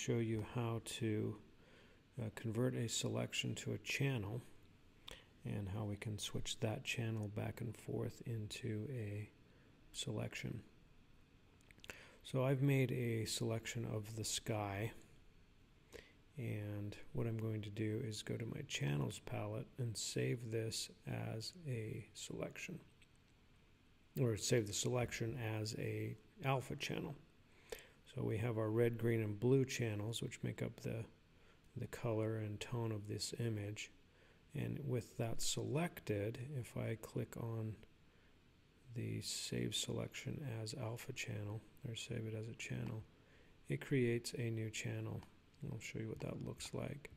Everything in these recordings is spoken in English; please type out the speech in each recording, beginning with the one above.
show you how to convert a selection to a channel and how we can switch that channel back and forth into a selection. So I've made a selection of the sky, and what I'm going to do is go to my channels palette and save this as a selection, or save the selection as a alpha channel. So we have our red, green, and blue channels, which make up the color and tone of this image. And with that selected, if I click on the save selection as alpha channel, or save it as a channel, it creates a new channel. I'll show you what that looks like,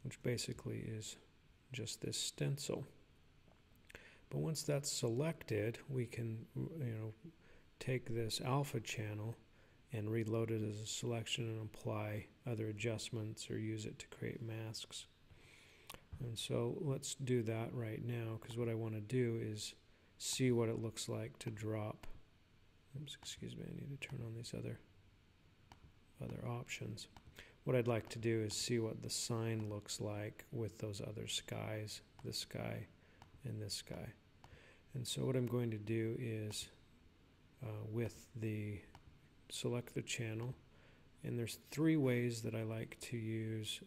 which basically is just this stencil. But once that's selected, we can take this alpha channel and reload it as a selection and apply other adjustments or use it to create masks. And so let's do that right now, because what I want to do is see what it looks like to drop. Oops, excuse me, I need to turn on these other options. What I'd like to do is see what the sign looks like with those other skies, this sky and this sky. And so what I'm going to do is select the channel, and there's three ways that I like to use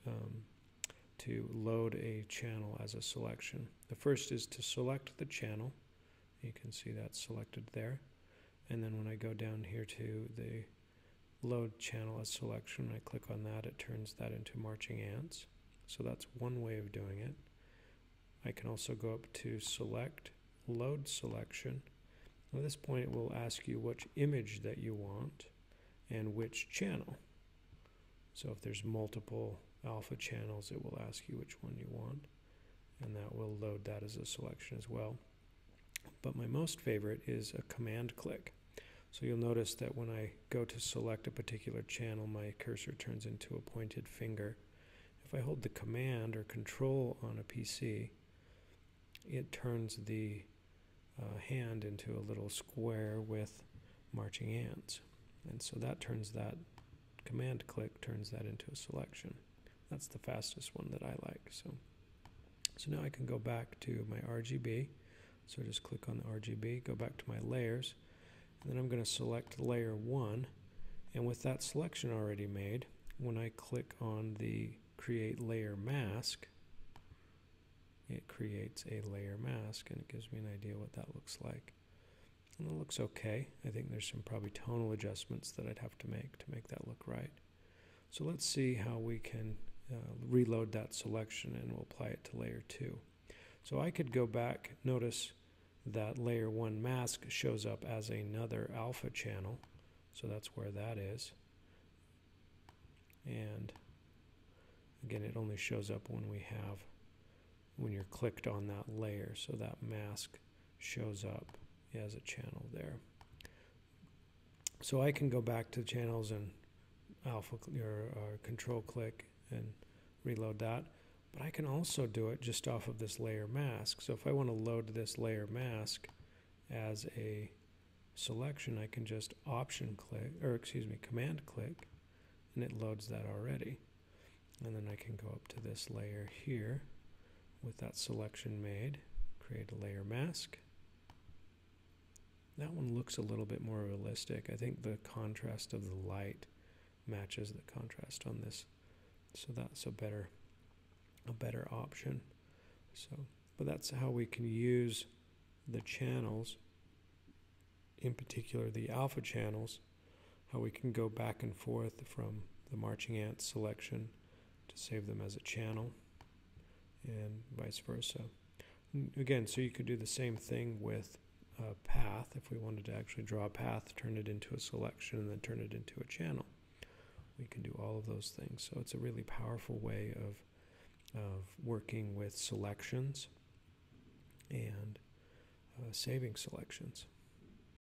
to load a channel as a selection. The first is to select the channel. You can see that selected there. And then when I go down here to the load channel as selection, I click on that, it turns that into marching ants. So that's one way of doing it. I can also go up to select, load selection. At this point it will ask you which image that you want and which channel. So if there's multiple alpha channels, it will ask you which one you want, and that will load that as a selection as well. But my most favorite is a command click. So you'll notice that when I go to select a particular channel, my cursor turns into a pointed finger. If I hold the command or control on a PC, it turns the hand into a little square with marching ants. And so that turns that command click turns that into a selection. That's the fastest one that I like. So now I can go back to my RGB. So just click on the RGB, go back to my layers, and then I'm going to select layer 1. And with that selection already made, when I click on the create layer mask, it creates a layer mask, and it gives me an idea what that looks like. And it looks okay. I think there's some probably tonal adjustments that I'd have to make that look right. So let's see how we can reload that selection, and we'll apply it to layer 2. So I could go back, notice that layer 1 mask shows up as another alpha channel, so that's where that is. And again, it only shows up when you're clicked on that layer, so that mask shows up as a channel there. So I can go back to channels and alpha or control click and reload that, but I can also do it just off of this layer mask. So if I want to load this layer mask as a selection, I can just command click, and it loads that already. And then I can go up to this layer here with that selection made, create a layer mask. That one looks a little bit more realistic. I think the contrast of the light matches the contrast on this, so that's a better option. But that's how we can use the channels, in particular the alpha channels, how we can go back and forth from the marching ant selection to save them as a channel, and vice versa. Again, so you could do the same thing with a path. If we wanted to actually draw a path, turn it into a selection, and then turn it into a channel, we can do all of those things. So it's a really powerful way of working with selections and saving selections.